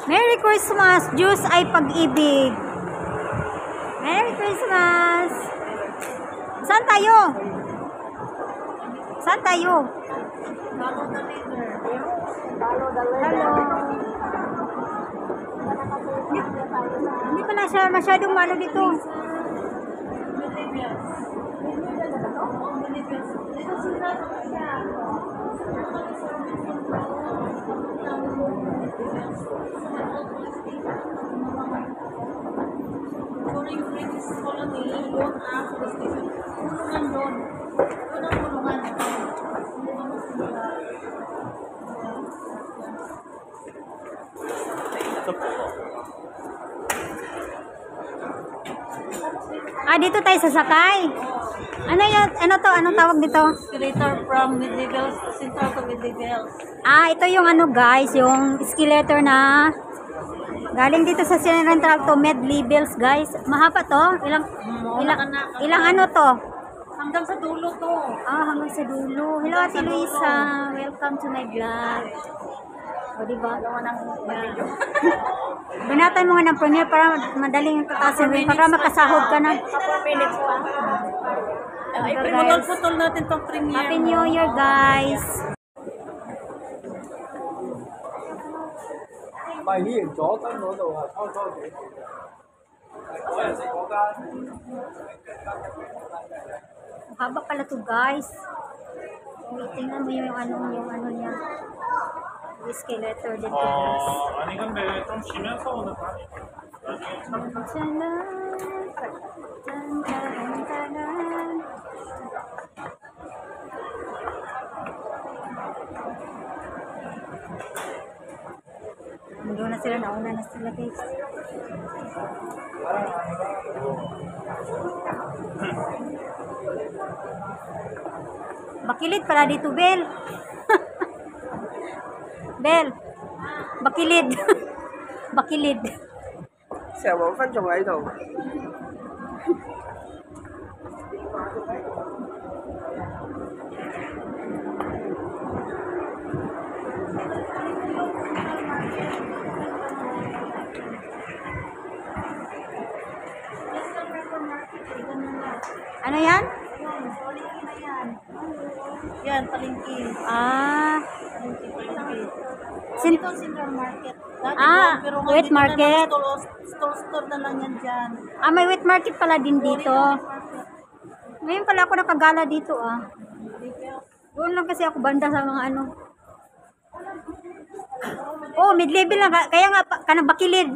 Merry Christmas! Diyos ay pag-ibig. Merry Christmas! Saan tayo? Saan tayo? Hello. Hindi pala siya masyadong malo dito. During British colony, doon ang station. Tulungan doon. Doon ang tulungan. Dito tayo sasakay. Ano yun? Ano to? Anong tawag dito? Escalator from Medieval Central to Medieval. Ito yung ano guys, yung escalator na galing dito sa Central to Medlevels guys. Mahaba to? Ilang ano to? Hanggang sa dulo to. Hanggang sa dulo. Hello Ate Luisa. Welcome to my vlog. O diba? Binatay mo nga ng premiere para madaling tatasin para makasahod ka na. 4 minutes pa. Ay, putol natin tong premiere. Happy New Year guys. 咪呢左燈嗰度啊，初初幾我又食嗰間。 Haba pala to guys. Tingnan mo yung ano niya. Escalator dito guys. 아니 근데 좀 쉬면서 오는 거 아니야? Doon na sila, nauna na sila guys. Bakilid pala dito, Bel. Bel. Bakilid. Bakilid. 成黃昏仲喺度。Ano yan? Yan, palengke. Palengke. Dito Central Market. Dati doon, pero wet market. Store na lang yan dyan. May wet market pala din dito. Ngayon pala ako nakagala dito Doon lang kasi ako banda sa mga ano. Mid-level lang. Kaya nga, kanang bakilid.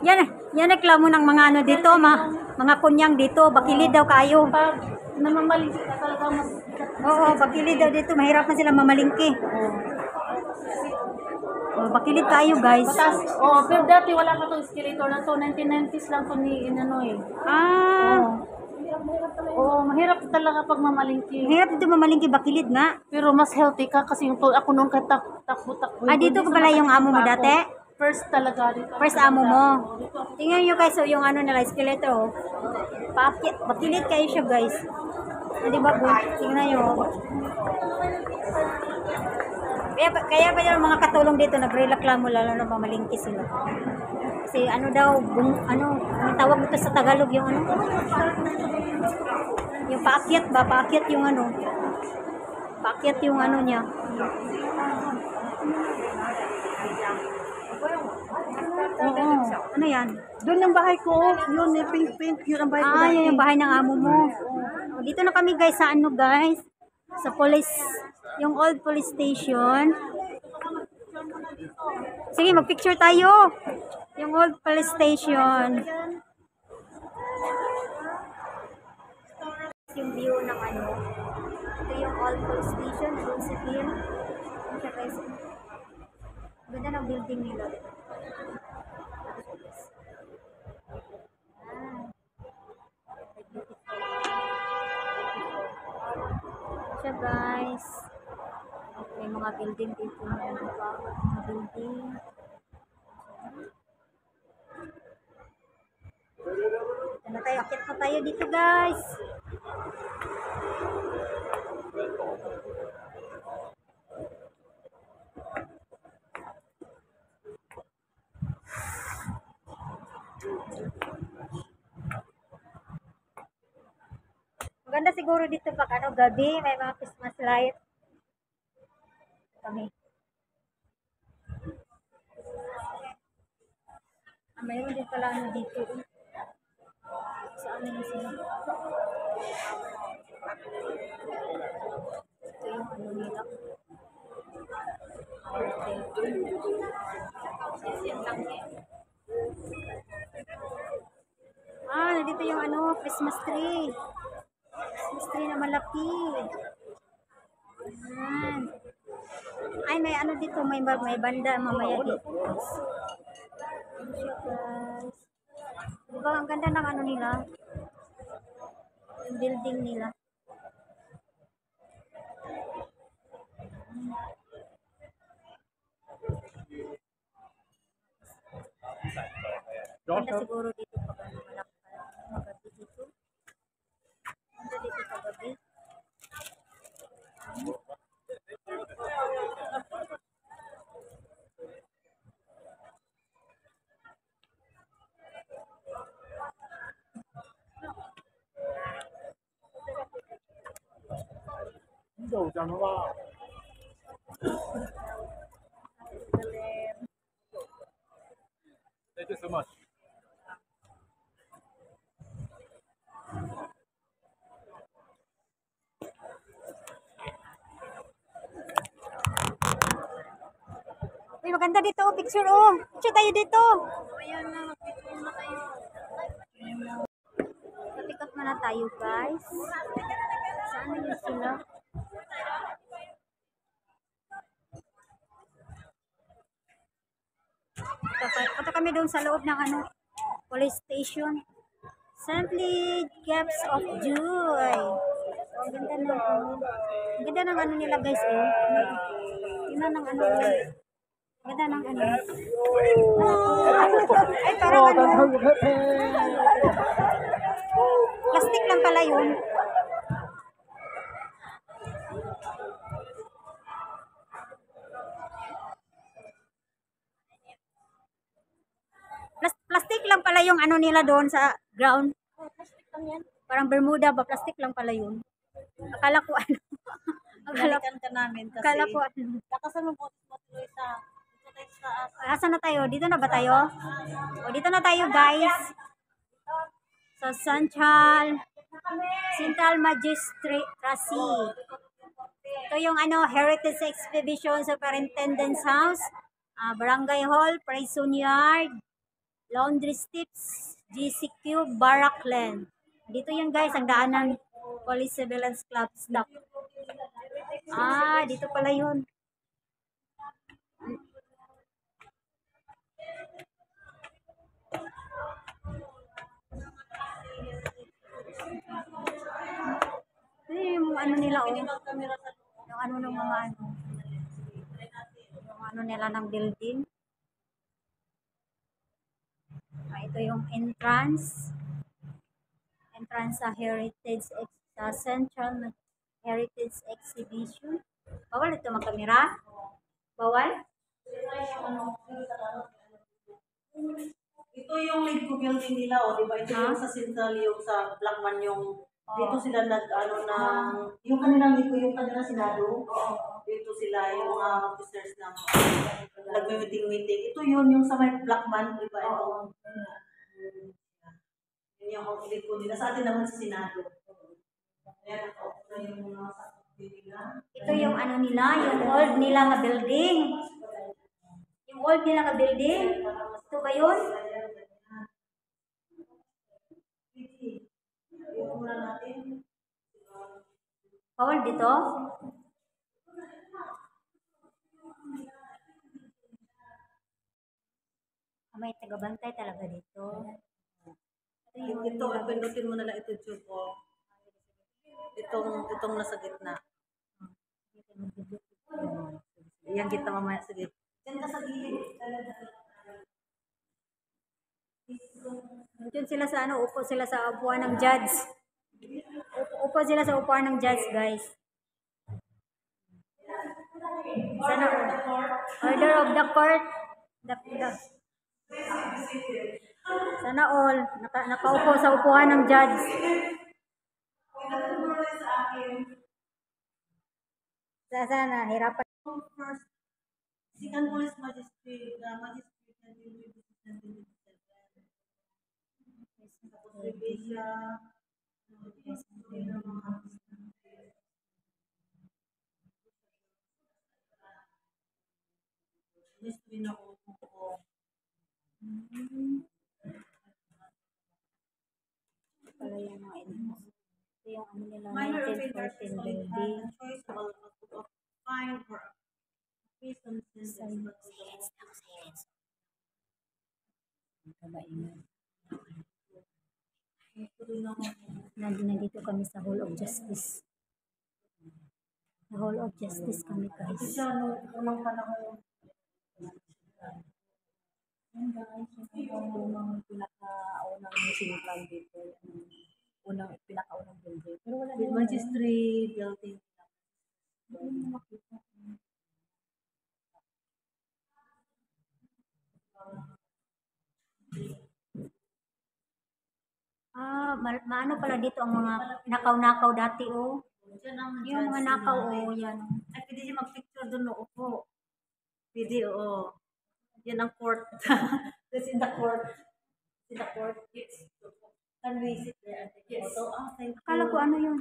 Yan reklamo ng mga ano dito, mga kunyang dito. Bakilid daw kayo. Pag namamalingki ka talaga mas... Oo, bakilid daw dito. Mahirap na sila mamalingki. Bakilid kayo guys. Pero dati wala pa itong escalator na to. 1990s lang ito ni inano mahirap talaga pag mamalingki. Mahirap dito mamalingki, bakilid nga. Pero mas healthy ka kasi yung ako nung takbo-takbo. Dito ka pala yung amo mo dati? First talaga dito. First amo mo. Tingnan nyo guys, yung ano nila, escalator bakilid kayo siya guys. Diba po? Tingnan nyo. Kaya ba yung mga katulong dito nagreklamo lalo na mamalingki sila. Kasi ano daw, ang tawag nito sa Tagalog yung ano? Yung paakyat ba? Paakyat yung ano? Paakyat yung ano niya. Ano yan? Doon yung bahay ko. Yun, yung pink. Yun ang bahay ko. Yan yung bahay ng amo mo. Dito na kami guys sa ano guys? Sa police, yung old police station. Sige, mag-picture tayo. Yung old police station. Yung view ng ano. Ito yung old police station. Doon si Bill. Siya guys. Ganda ng building nila. Siya guys. May mga building dito. Mga building. Ano tayo? Akit na tayo dito guys. Maganda siguro dito pag ano, gabi, may mga Christmas light. Kami. Mayroon din pala ano dito. Saan na sila? Ito yung ano nila. Nandito yung ano, Christmas tree. Christmas tree na malaki. Ayan. Ay, may ano dito, may banda mamaya dito. Guys. Diba, ang ganda ng ano nila. Yung building nila. Ganda siguro dito pag ano malaki magabi dito. Ganda dito pag gabi. Thank you so much. Uy, maganda dito, picture oh. Picture tayo dito. Ayan na, mag-picture na kayo. Pick up muna tayo, guys. Saan na yun sila? Punta kami doon sa loob ng ano, police station. Simply Gifts of Joy. Ang ganda ng ano. Ang ganda ng ano nila, guys. Tingnan ng ano. Ang ganda ng ano. Ano to? Ay, parang ano. Plastic lang pala yun. Plastic lang pala yung ano nila doon sa ground. Plastic lang yan. Parang Bermuda ba? Plastic lang pala yun. Akala ko ano. Balikan ka namin kasi Akala ko ano. lakasan mo po tuloy sa Asan na tayo? Dito na ba tayo? O, dito na tayo, guys. Sa Central Magistracy. Ito yung ano, Heritage Exhibition Superintendent's House, Barangay Hall, Prison Yard, Laundry Steps, GCQ, Barakland. Dito yan, guys, ang daanan Police Surveillance Club stop. Dito pala yun. Yung ano nila, oh. Yung ano ng mga ano. Yung ano nila ng building. Ito yung entrance. Entrance sa sa Central Heritage Exhibition. Bawal ito magkamera? Bawal? ito yung Lidco building nila, di ba? Ito yung sa Central, yung sa Blackman, yung dito sila yung kanilang Lidco, yung kanilang Senado. Dito sila, yung mga officers na nag-meeting. Ito yung sa may Blackman, di ba? Ito. Yun yung Lidco nila. Sa atin naman sa Senado. Ayan, ito yung mga sa nila. Ito yung ano nila, yung old nila nga building. Yung old nila nga building. Ito ba yun? Bawal dito? May tagabantay talaga dito. Ito, pindutin mo na lang ito, Chupo. Itong nasa gitna. Yang gitna mamaya, sige. Diyan ka sa gilid. Diyan sila sa ano, upo sila sa upuan ng judge. Upo sila sa upuan ng judge, guys. Sana, order of the court. Sana all. Nakaupo sa upuan ng judge. Sana, hirapan. First, second police magistrate, magistrate 1927. Tapos Rebecca, history na ko. Pala yung mga edits. Ito yung ano nila, Minor offenders 1914 is only had building. a choice of fine or a prison sentence. But Nandito kami sa Hall of Justice. Sa Hall of Justice kami, guys. siya nung unang panahon. Yan guys, yung unang pinakaunang simpan dito. Pinakaunang building. Pero wala With magistrate building. Maano pala dito ang mga nakaw-nakaw dati, oh. Diyan ang Yung mga judge nakaw, sila. oh, yan. Ay, pwede siya mag-picture doon, no? Opo. Pwede, oo. Yan ang court. That's in the court. In the court. Yes. Can we sit there and take a photo? Oh, thank you. Akala ko ano yun.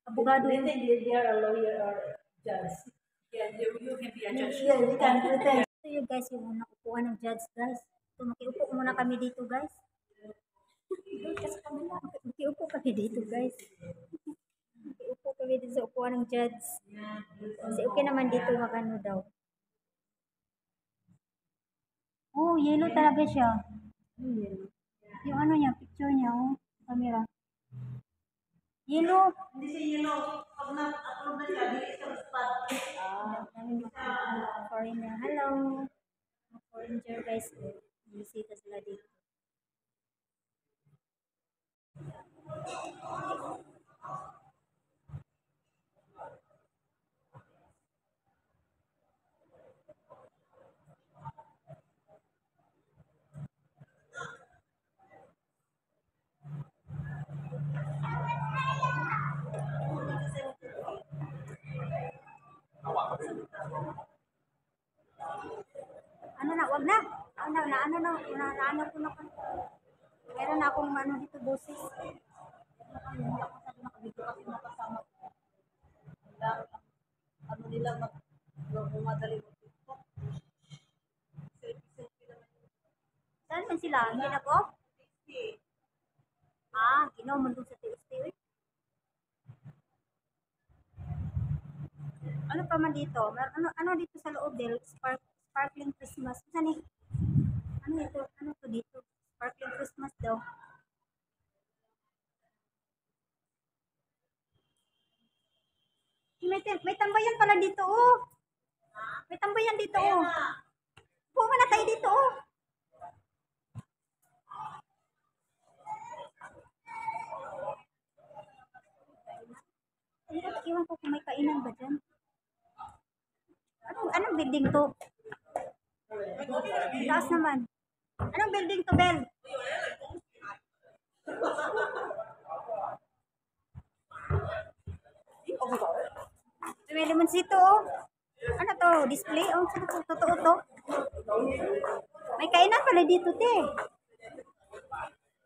Abogado They yun. think they are a lawyer or judge. Yeah, you can be a judge. Yeah, we can pretend. Ito yun, guys, yung unang upuan ng judge, guys. So, makiupo muna kami dito, guys. Makiupo kami dito, guys. Makiupo kami dito sa upuan ng judge. Kasi okay naman dito, magano daw. Oh, yellow talaga siya. Yung ano niya, picture niya, oh. Camera. Yellow. Hindi siya yellow. Pag na-upload na siya, hindi siya spot. Foreigner. Hello. Mga foreigner, guys. Bisita sila dito. Ano na, wag na. Ano ko na. Meron na akong ano dito, boses. Ano nila, madali mo. Saan man sila? Hindi na ko? Ginaw mo dun sa TST. Ano pa man dito? Ano dito sa loob del? Sparkling Christmas. Saan eh? Ano ito? Ano to dito? Sparkling Christmas daw. May tambayan pala dito, oh. May tambayan dito, oh. Buka na tayo dito, oh. Iwan ko kung may kainan ba dyan. Anong building to? Taas naman. Anong building to, Bel? May limonsito, oh. Ano to? Display? Oh, totoo to. May kainan pala dito, te.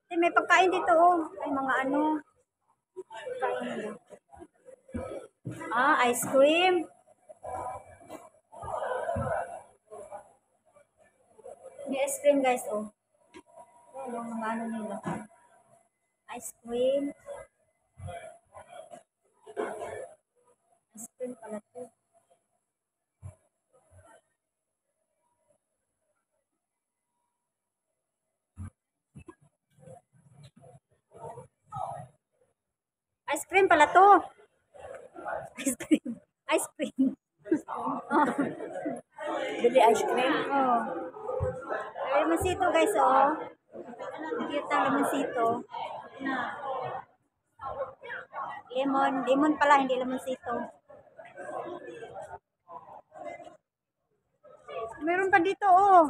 Te, may pagkain dito, oh. May mga ano. Pagkain nila. Ice cream. May ice cream, guys, oh. Ayan, yung mga ano nila. Ice cream. Ice cream pala to. Ice cream pala to. Ice cream. Ice cream. Oh. Bili ice cream. Oh. Limonsito, guys, oh. Cute ang limonsito. Lemon pala, hindi limonsito. Meron pa dito, oh.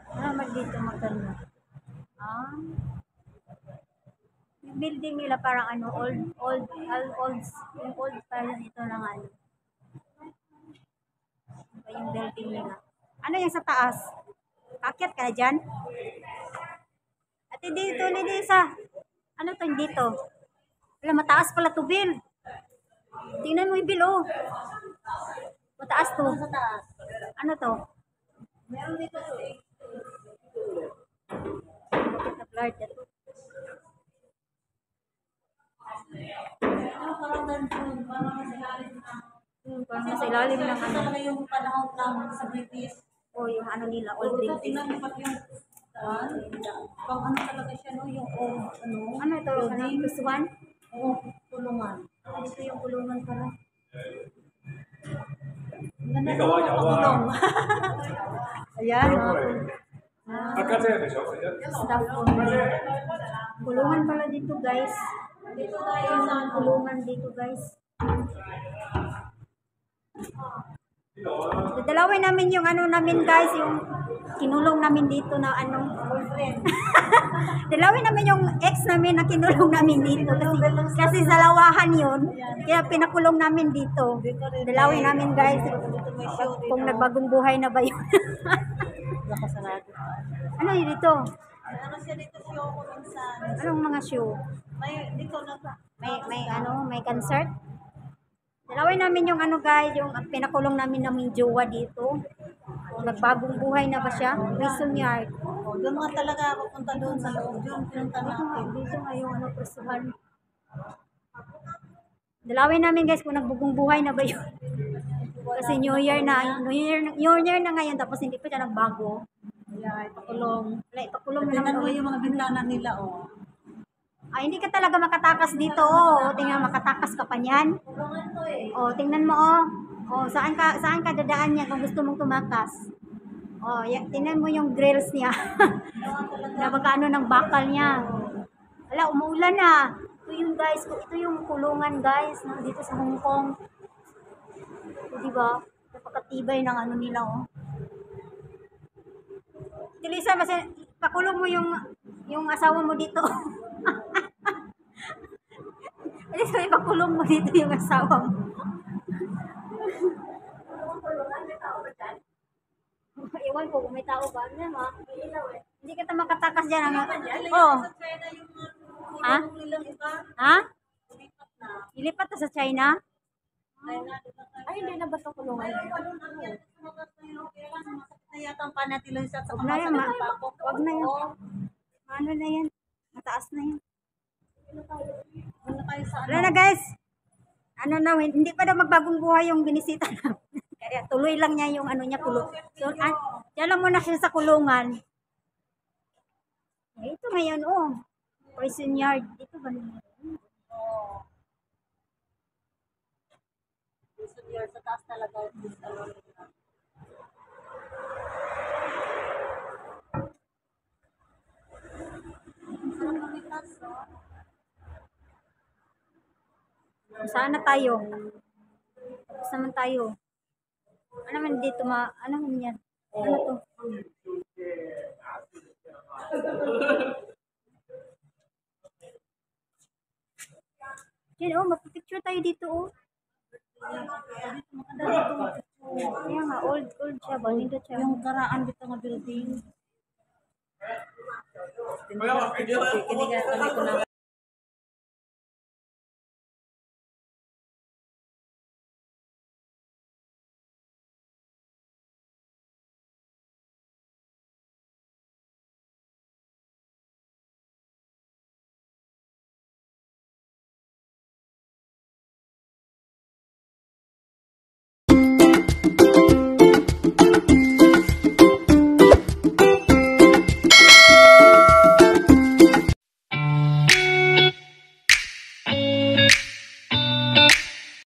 Ano naman dito maganda? Ah, yung building nila parang ano, old, yung old parang ito lang ano. Iba yung building nila. Ano yung sa taas? Akyat ka na dyan? Ate dito, Lidisa. Ano to yung dito? Wala, mataas pala to, Bill. Tingnan mo yung Bill, oh. Mataas to. Ano to? Meron dito Nag-blurred na to. parang ganun, parang nasa ilalim ng Parang nasa ilalim ng ano. talaga yung panahon ng sa British. O yung ano nila, old Ito, building. tingnan mo pati yung pang ano talaga siya, no? Yung old, Ano ito? Ano? Kusuhan? Oo, tulungan. Ito yung kulungan pala. Ang ganda Ikaw, ng ikaw, tulong. Ayan, 바깥에 되죠? staff room. Kulungan pala dito, guys. Dito tayo sa Kulungan dito, guys. Dadalawin namin yung ano namin, guys, yung kinulong namin dito na ano. Dalawin namin yung ex namin na kinulong namin dito kasi sa lawahan yun. Kaya pinakulong namin dito. Dalawin namin, guys. Kung nagbagong buhay na ba yun. nakasarado. Ano yun dito? Ano siya dito show ko minsan. Anong mga show? May dito na May concert? Dalawin namin yung ano, guys, yung pinakulong namin jowa dito. Nagbagong buhay na ba siya? Prison yard. oh, doon nga talaga ako punta doon sa loob. Doon pinunta natin. Dito nga yung ano, prisuhan. Dalawin namin, guys, kung nagbugong buhay na ba yun. Kasi New Year na ngayon, tapos hindi pa siya nagbago. Yeah, ipakulong. Wala, ipakulong na Tingnan naman. mo yung mga bintana nila, oh. Ay, hindi ka talaga makatakas dito, oh. Tingnan, makatakas ka pa niyan. Kulungan to eh. Oh, tingnan mo, oh. Oh, saan ka dadaan niya kung gusto mong tumakas? Oh, tingnan mo yung grills niya. Na magkano ng bakal niya. Wala, umuulan na. Ito yung guys, ito yung kulungan, guys, dito sa Hong Kong. Di ba? Napakatibay ng ano nila, oh. Tilisa, kasi pakulong mo yung asawa mo dito. Tilisa, ipakulong mo dito yung asawa mo. Iwan ko kung may tao ba. Hindi kita makatakas dyan. Oh. Sa China yung Ha? nilang iba. Ha? Lipat na. Ilipat na sa China? China, di ba? Ay, hindi na ba ito kulungan? Yata ang panatilo sa Huwag na yan, Huwag na yan. Ano na yan? Mataas na yan. Ano tayo sa Wala na, guys. Ano na, hindi pa daw magbagong buhay yung binisita namin. Kaya tuloy lang niya yung ano niya, kulong. So, dyan lang muna siya sa kulungan. Eh, ito ngayon, oh. Prison yard. Dito ba naman? sa taas talaga. Saan na tayo? Saan naman tayo? Ano naman dito ano naman yan? Ano to? Yan, oh, magpipicture tayo dito, oh. Kaya nga, old siya ba? Nindot siya. Yung karaan dito nga building. Kaya, Kiniga ko na